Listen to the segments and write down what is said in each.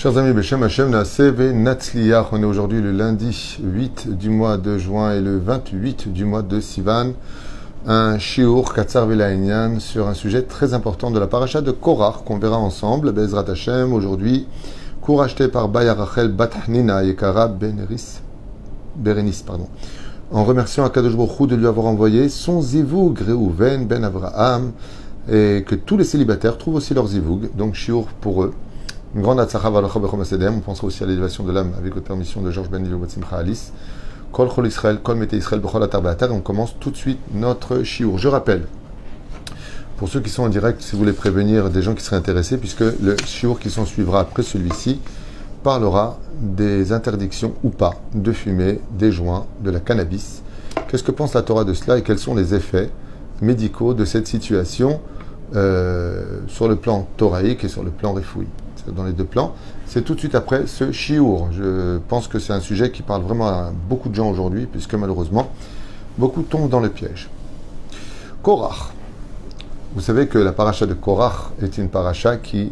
Chers amis, Beshem Hashem Naaseh Natzliach. On est aujourd'hui le lundi 8 du mois de juin et le 28 du mois de Sivan. Un shiur Katsar Velaïnian sur un sujet très important de la paracha de Korach qu'on verra ensemble. Bezrat Hashem, aujourd'hui, cours acheté par Baya Rachel Bat Hanina Yekara Berenis. En remerciant Akadosh Baruch Hu de lui avoir envoyé son zivug Reuven ben Avraham et que tous les célibataires trouvent aussi leur zivug. Donc shiur pour eux. Une grande atzlacha v'alacha b'chol masedem. On pensera aussi à l'élévation de l'âme avec la permission de Georges Ben Lilo Batsimcha Alice. Kol Chol Israël, Kol Mete Israël b'chol atar b'atar. Et on commence tout de suite notre shiur. Je rappelle, pour ceux qui sont en direct, si vous voulez prévenir des gens qui seraient intéressés, puisque le shiur qui s'en suivra après celui-ci parlera des interdictions ou pas de fumer, des joints, de la cannabis. Qu'est-ce que pense la Torah de cela et quels sont les effets médicaux de cette situation sur le plan thoraïque et sur le plan refoui. Dans les deux plans, c'est tout de suite après ce shiur. Je pense que c'est un sujet qui parle vraiment à beaucoup de gens aujourd'hui, puisque malheureusement, beaucoup tombent dans le piège. Korach. Vous savez que la paracha de Korach est une paracha qui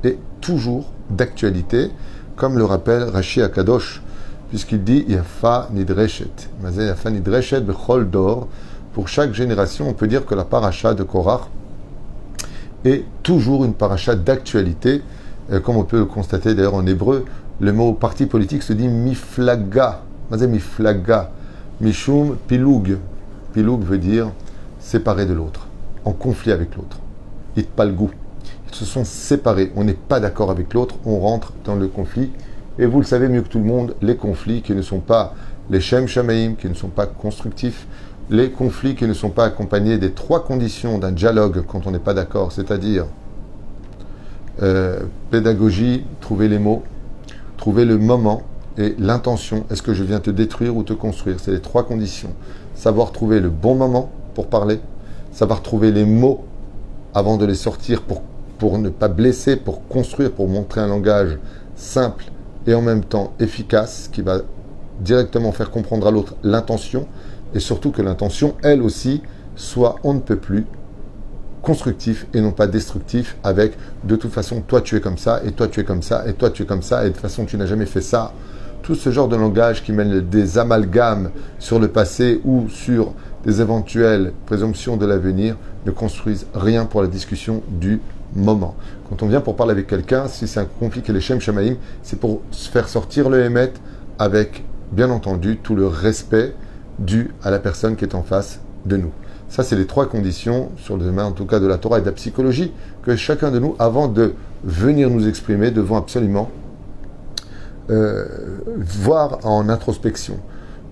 est toujours d'actualité, comme le rappelle Rashi Akadosh, puisqu'il dit Yafa Nidreshet. Yafa Nidreshet bechol dor. Pour chaque génération, on peut dire que la paracha de Korach est toujours une paracha d'actualité. Comme on peut le constater d'ailleurs en hébreu, le mot parti politique se dit miflaga. Miflaga. Mishum piloug. Piloug veut dire séparé de l'autre, en conflit avec l'autre. Itpalgu. Ils se sont séparés. On n'est pas d'accord avec l'autre, on rentre dans le conflit. Et vous le savez mieux que tout le monde, les conflits qui ne sont pas les Shem Shamaim, qui ne sont pas constructifs, les conflits qui ne sont pas accompagnés des trois conditions d'un dialogue quand on n'est pas d'accord, c'est-à-dire pédagogie, trouver les mots, trouver le moment et l'intention. Est-ce que je viens te détruire ou te construire? C'est les trois conditions. Savoir trouver le bon moment pour parler, savoir trouver les mots avant de les sortir pour ne pas blesser, pour construire, pour montrer un langage simple et en même temps efficace qui va directement faire comprendre à l'autre l'intention et surtout que l'intention, elle aussi, soit on ne peut plus constructif et non pas destructif avec de toute façon toi tu es comme ça et toi tu es comme ça et toi tu es comme ça et de toute façon tu n'as jamais fait ça. Tout ce genre de langage qui mène des amalgames sur le passé ou sur des éventuelles présomptions de l'avenir ne construisent rien pour la discussion du moment. Quand on vient pour parler avec quelqu'un, si c'est un conflit qui est les Shem Shamaim, c'est pour se faire sortir le Hémet avec bien entendu tout le respect dû à la personne qui est en face de nous. Ça, c'est les trois conditions, sur le domaine en tout cas de la Torah et de la psychologie, que chacun de nous, avant de venir nous exprimer, devons absolument voir en introspection.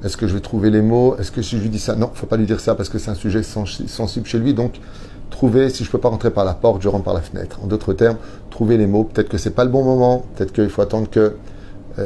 Est-ce que je vais trouver les mots? Est-ce que si je lui dis ça? Non, il ne faut pas lui dire ça parce que c'est un sujet sensible chez lui. Donc, trouver, si je ne peux pas rentrer par la porte, je rentre par la fenêtre. En d'autres termes, trouver les mots. Peut-être que ce n'est pas le bon moment. Peut-être qu'il faut attendre que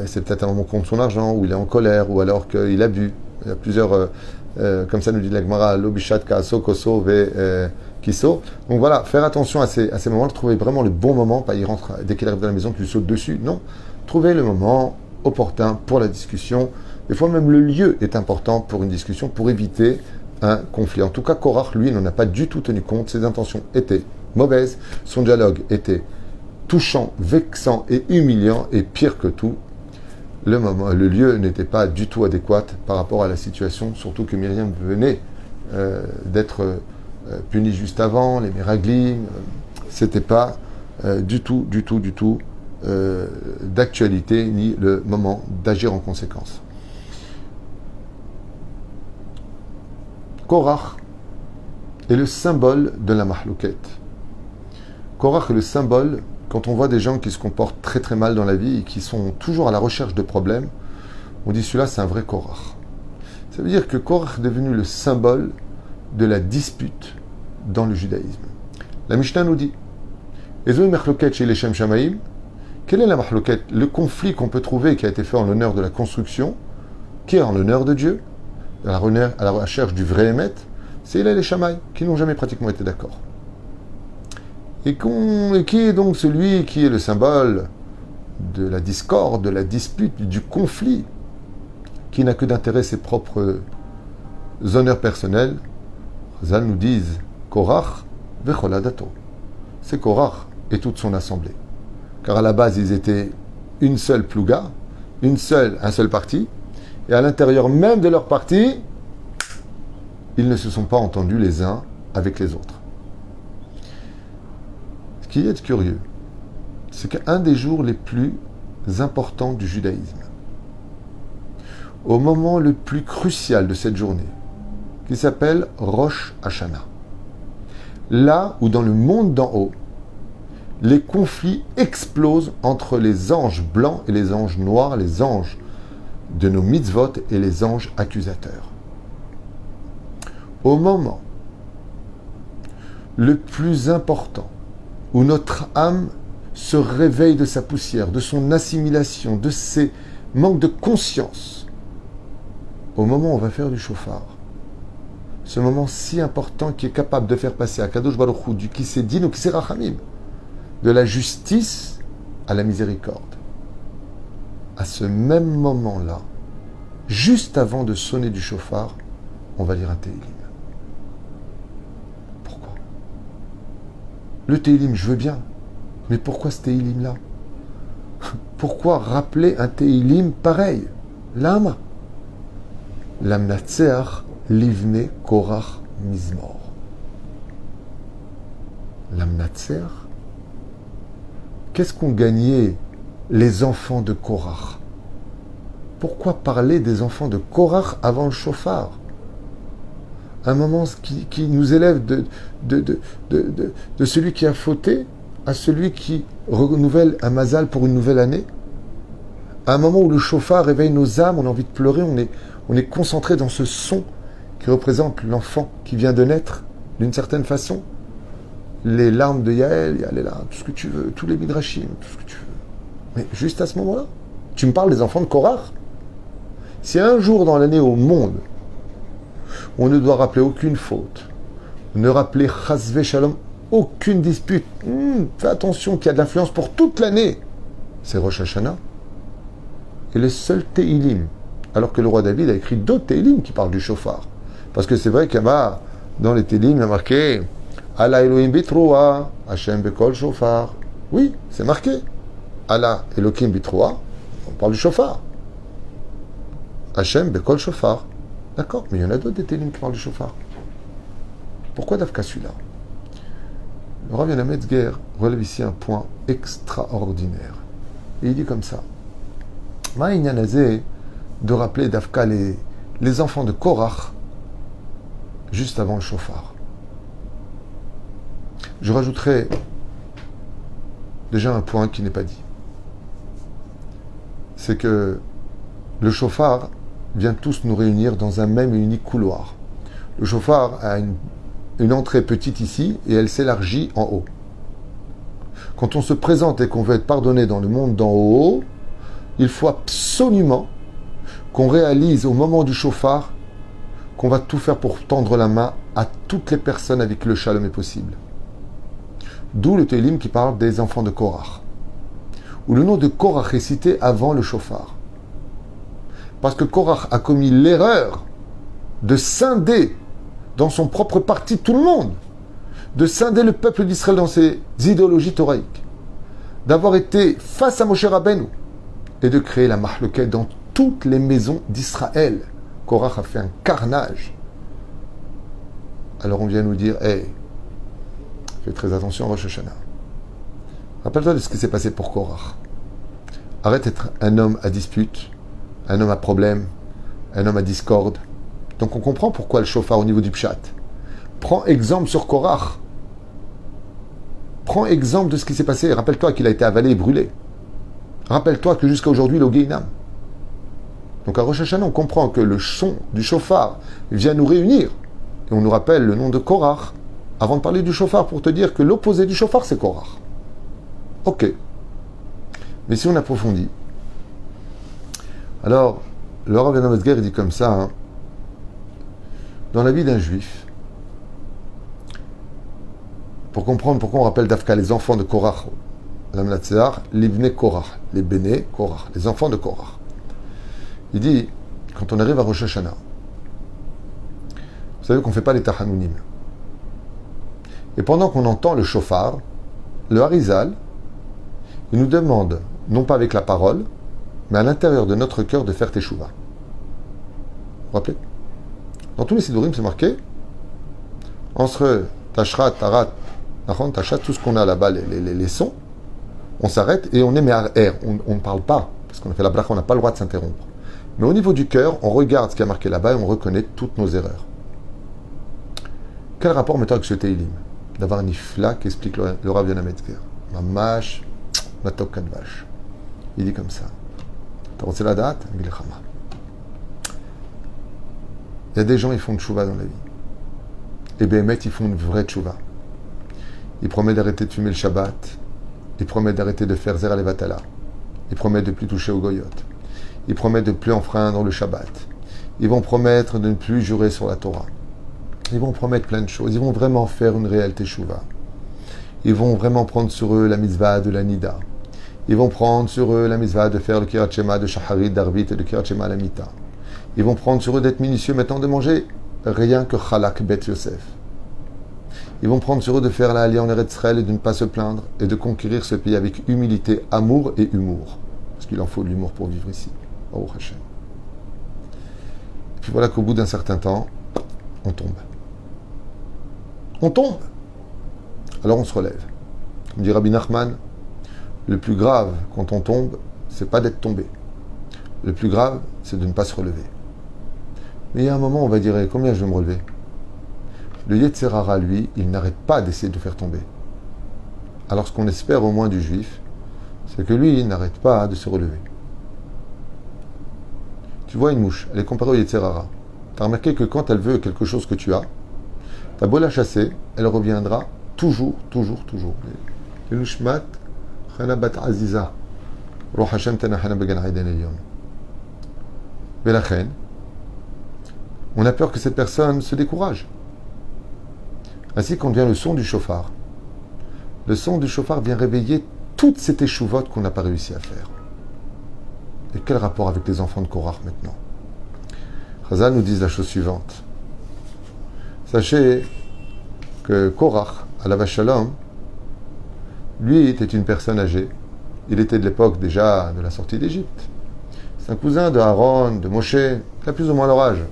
c'est peut-être un moment contre son argent, ou il est en colère, ou alors qu'il a bu. Il y a plusieurs... comme ça nous dit la Gemara, l'obishat kaaso koso ve kiso. Donc voilà, faire attention à ces moments, trouver vraiment le bon moment, pas y rentre dès qu'il arrive dans la maison, tu lui sautes dessus. Non, trouver le moment opportun pour la discussion. Des fois même le lieu est important pour une discussion, pour éviter un conflit. En tout cas, Korach, lui, n'en a pas du tout tenu compte. Ses intentions étaient mauvaises, son dialogue était touchant, vexant et humiliant, et pire que tout, le lieu n'était pas du tout adéquat par rapport à la situation, surtout que Myriam venait d'être punie juste avant, les miraglim, c'était pas du tout d'actualité, ni le moment d'agir en conséquence. Korach est le symbole de la mahlouket. Korach est le symbole. Quand on voit des gens qui se comportent très très mal dans la vie et qui sont toujours à la recherche de problèmes, on dit celui-là c'est un vrai Korach. Ça veut dire que Korach est devenu le symbole de la dispute dans le judaïsme. La Mishnah nous dit Ezoï machloket chez les Shem Shamaim. Quelle est la machloket? Le conflit qu'on peut trouver qui a été fait en l'honneur de la construction, qui est en l'honneur de Dieu, à la recherche du vrai Hémet, c'est les Shamaï qui n'ont jamais pratiquement été d'accord. Et qui est donc celui qui est le symbole de la discorde, de la dispute, du conflit, qui n'a que d'intérêt ses propres honneurs personnels? Chazal nous disent Korach vechol adato. C'est Korach et toute son assemblée. Car à la base, ils étaient une seule plouga, un seul parti, et à l'intérieur même de leur parti, ils ne se sont pas entendus les uns avec les autres. Ce qui est curieux, c'est qu'un des jours les plus importants du judaïsme, au moment le plus crucial de cette journée, qui s'appelle Rosh Hashanah, là où dans le monde d'en haut, les conflits explosent entre les anges blancs et les anges noirs, les anges de nos mitzvot et les anges accusateurs. Au moment le plus important, où notre âme se réveille de sa poussière, de son assimilation, de ses manques de conscience, au moment où on va faire du shofar, ce moment si important qui est capable de faire passer à Kadosh Baruch Hu du Kisedin au Kiserachamim, de la justice à la miséricorde. À ce même moment-là, juste avant de sonner du shofar, on va lire un Tehillim. Pourquoi? Le Tehillim, je veux bien, mais pourquoi ce Tehillim-là? Pourquoi rappeler un Tehillim pareil? Lama. Lamnatseach livne korach mizmor. Lamnatseach. Qu'est-ce qu'ont gagné les enfants de Korach? Pourquoi parler des enfants de Korach avant le shofar? Un moment qui nous élève de celui qui a fauté à celui qui renouvelle un mazal pour une nouvelle année. À un moment où le shofar réveille nos âmes, on a envie de pleurer, on est concentré dans ce son qui représente l'enfant qui vient de naître d'une certaine façon. Les larmes de Yaël, tout ce que tu veux, tous les midrashim, tout ce que tu veux. Mais juste à ce moment-là, tu me parles des enfants de Korach? Si un jour dans l'année au monde, on ne doit rappeler aucune faute, ne rappeler chasvé shalom, aucune dispute, fais attention qu'il y a de l'influence pour toute l'année, c'est Rosh Hashanah. Et le seul Tehillim, alors que le roi David a écrit d'autres Tehillim qui parlent du shofar. Parce que c'est vrai qu'il y a dans les Tehillim, il y a marqué Allah Elohim bitroa, Hashem bekol shofar. Oui, c'est marqué. Allah Elohim bitroa, on parle du shofar. Hashem bekol shofar. D'accord, mais il y en a d'autres des Tehillim qui parlent du shofar. Pourquoi Dafka celui-là? Le Rav Yana Metzger relève ici un point extraordinaire. Et il dit comme ça. Ma'inyanazé de rappeler Dafka les enfants de Korach juste avant le shofar. Je rajouterai déjà un point qui n'est pas dit. C'est que le shofar vient tous nous réunir dans un même et unique couloir. Le shofar a une entrée petite ici et elle s'élargit en haut. Quand on se présente et qu'on veut être pardonné dans le monde d'en haut, il faut absolument qu'on réalise au moment du shofar qu'on va tout faire pour tendre la main à toutes les personnes avec qui le shalom est possible. D'où le Tehillim qui parle des enfants de Korach, où le nom de Korach est cité avant le shofar. Parce que Korach a commis l'erreur de scinder dans son propre parti tout le monde, de scinder le peuple d'Israël dans ses idéologies thoraïques, d'avoir été face à Moshe Rabbeinu et de créer la mahloket dans toutes les maisons d'Israël. Korach a fait un carnage. Alors on vient nous dire, hey, fais très attention à Rosh Hashanah. Rappelle-toi de ce qui s'est passé pour Korach. Arrête d'être un homme à dispute, un homme à problème, un homme à discorde. Donc on comprend pourquoi le shofar au niveau du pshat. Prends exemple sur Korach. Prends exemple de ce qui s'est passé. Rappelle-toi qu'il a été avalé et brûlé. Rappelle-toi que jusqu'à aujourd'hui, il est au Gehinam. Donc à Rosh Hashanah, on comprend que le son du shofar vient nous réunir. Et on nous rappelle le nom de Korach avant de parler du shofar pour te dire que l'opposé du shofar, c'est Korach. Ok. Mais si on approfondit, alors, le Rav Yana Metzger dit comme ça, dans la vie d'un juif, pour comprendre pourquoi on rappelle Dafka les enfants de Korach, l'Amlatsear, l'Ibne Korach, les Béné Korach, les enfants de Korach. Il dit, quand on arrive à Rosh Hashanah, vous savez qu'on ne fait pas les Tahanounim. Et pendant qu'on entend le shofar, le Harizal, il nous demande non pas avec la parole, mais à l'intérieur de notre cœur de faire teshuva. Vous vous rappelez? Dans tous les sidurim, c'est marqué entre tashrat, tarat, tachat, tout ce qu'on a là-bas, les sons, on s'arrête et on est me'ar-er. On ne parle pas, parce qu'on a fait la bracha, on n'a pas le droit de s'interrompre. Mais au niveau du cœur, on regarde ce qui a marqué là-bas et on reconnaît toutes nos erreurs. Quel rapport maintenant avec ce Teilim? D'avoir un ifla qui explique le Rav Yonah Metzger. Mamash, matok kadvash. Il dit comme ça. T'as reçu la date? Il y a des gens, ils font de tchouva dans la vie. Et Béhémet, ils font une vraie tchouva. Ils promettent d'arrêter de fumer le Shabbat. Ils promettent d'arrêter de faire Zer Alevatala. Ils promettent de ne plus toucher au Goyot. Ils promettent de ne plus enfreindre le Shabbat. Ils vont promettre de ne plus jurer sur la Torah. Ils vont promettre plein de choses. Ils vont vraiment faire une réelle teshuva. Ils vont vraiment prendre sur eux la mitzvah de la Nida. Ils vont prendre sur eux la mitzvah de faire le Kirat Shema de Shacharit, d'Arvit et de Kirat Shema à la Mita. Ils vont prendre sur eux d'être minutieux maintenant de manger rien que Chalak Bet Yosef. Ils vont prendre sur eux de faire la Aliyah en Eretz Israël et de ne pas se plaindre et de conquérir ce pays avec humilité, amour et humour. Parce qu'il en faut de l'humour pour vivre ici. Baruch Hashem. Et puis voilà qu'au bout d'un certain temps, on tombe. On tombe. Alors on se relève. Comme dit Rabbi Nachman, le plus grave quand on tombe, c'est pas d'être tombé. Le plus grave, c'est de ne pas se relever. Mais il y a un moment, on va dire, combien je vais me relever? Le Yetzer Hara, lui, il n'arrête pas d'essayer de faire tomber. Alors ce qu'on espère au moins du juif, c'est que lui, il n'arrête pas de se relever. Tu vois une mouche, elle est comparée au Yetzer Hara. Tu as remarqué que quand elle veut quelque chose que tu as, tu as beau la chasser, elle reviendra toujours. Le Nushmat, Chana Bat Aziza, Ruh Hashem Tanahana Began Hayden Elyon. Belachen, on a peur que cette personne se décourage. Ainsi quand vient le son du chauffard. Le son du chauffard vient réveiller toutes ces teshuvotes qu'on n'a pas réussi à faire. Et quel rapport avec les enfants de Korach maintenant? Chazal nous dit la chose suivante. Sachez que Korach, alav shalom, lui était une personne âgée. Il était de l'époque déjà de la sortie d'Égypte. C'est un cousin de Aaron, de Moshe, il a plus ou moins leur âge.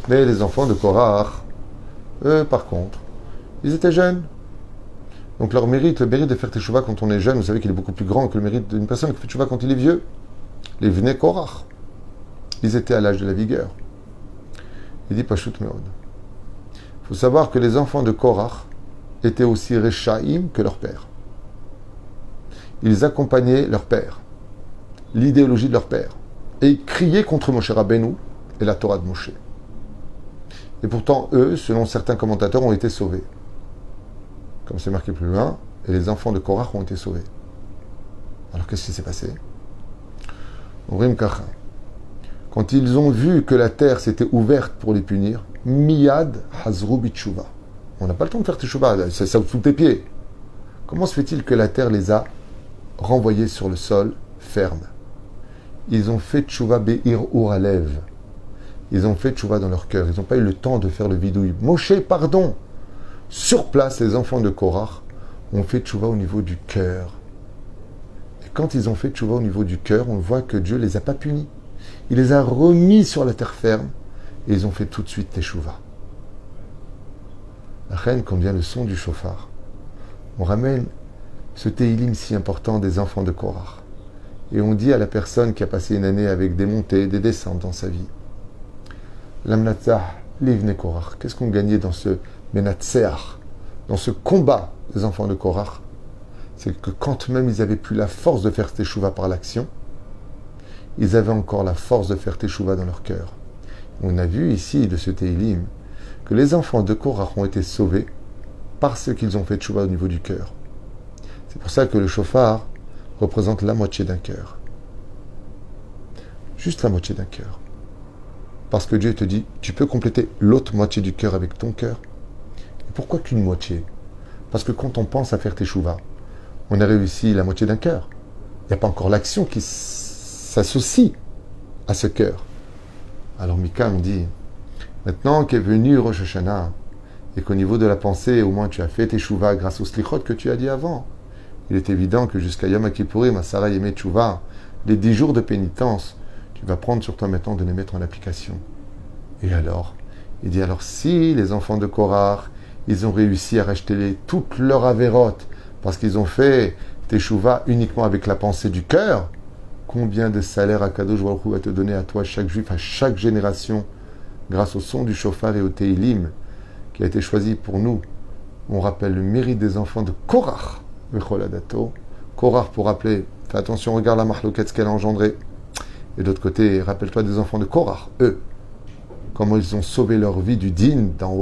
Mais les enfants de Korach, eux, par contre, ils étaient jeunes. Donc leur mérite, le mérite de faire teshuva quand on est jeune, vous savez qu'il est beaucoup plus grand que le mérite d'une personne qui fait teshuva quand il est vieux. Les Vnei Korach, ils étaient à l'âge de la vigueur. Il dit Pashut Meod. Il faut savoir que les enfants de Korach étaient aussi Rechaim que leur père. Ils accompagnaient leur père, l'idéologie de leur père, et ils criaient contre Moshe Rabbeinu et la Torah de Moshe. Et pourtant, eux, selon certains commentateurs, ont été sauvés. Comme c'est marqué plus loin, et les enfants de Korach ont été sauvés. Alors qu'est-ce qui s'est passé? Quand ils ont vu que la terre s'était ouverte pour les punir, Miyad Hazru Bitshuva. On n'a pas le temps de faire teshuva, c'est ça sous tes pieds. Comment se fait-il que la terre les a renvoyés sur le sol ferme? Ils ont fait teshuva be'ir uralev. Ils ont fait teshuva dans leur cœur. Ils n'ont pas eu le temps de faire le vidouille. Moshe, pardon. Sur place, les enfants de Korach ont fait teshuva au niveau du cœur. Et quand ils ont fait teshuva au niveau du cœur, on voit que Dieu les a pas punis. Il les a remis sur la terre ferme et ils ont fait tout de suite teshuva. La reine, quand vient le son du chauffard, on ramène ce Teilim si important des enfants de Korach. Et on dit à la personne qui a passé une année avec des montées, des descentes dans sa vie, Lamnatzah, Livne Korach, qu'est-ce qu'on gagnait dans ce Menatseach, dans ce combat des enfants de Korach? C'est que quand même ils n'avaient plus la force de faire teshuva par l'action, ils avaient encore la force de faire teshuva dans leur cœur. On a vu ici de ce Teilim que les enfants de Korach ont été sauvés parce qu'ils ont fait teshuva au niveau du cœur. C'est pour ça que le shofar représente la moitié d'un cœur. Juste la moitié d'un cœur. Parce que Dieu te dit, tu peux compléter l'autre moitié du cœur avec ton cœur. Et pourquoi qu'une moitié? Parce que quand on pense à faire teshuva, on a réussi la moitié d'un cœur. Il n'y a pas encore l'action qui s'associe à ce cœur. Alors Mika me dit, maintenant qu'est venu Rosh Hashanah, et qu'au niveau de la pensée, au moins tu as fait teshuva grâce au slichot que tu as dit avant, il est évident que jusqu'à Yom Kippourim, à Sarah Yemei Tchouva, les 10 jours de pénitence, tu vas prendre sur toi maintenant de les mettre en application. Et alors, il dit alors si les enfants de Korach, ils ont réussi à racheter toute leur avérote parce qu'ils ont fait Teshuvah uniquement avec la pensée du cœur, combien de salaire Akadosh Baruch Hu va te donner à toi, chaque juif, à chaque génération, grâce au son du shofar et au Teilim, qui a été choisi pour nous. On rappelle le mérite des enfants de Korach, Korach pour rappeler, fais attention, regarde la marloquette, ce qu'elle a engendré. Et d'autre côté, rappelle-toi des enfants de Korach, eux, comment ils ont sauvé leur vie du din d'en haut.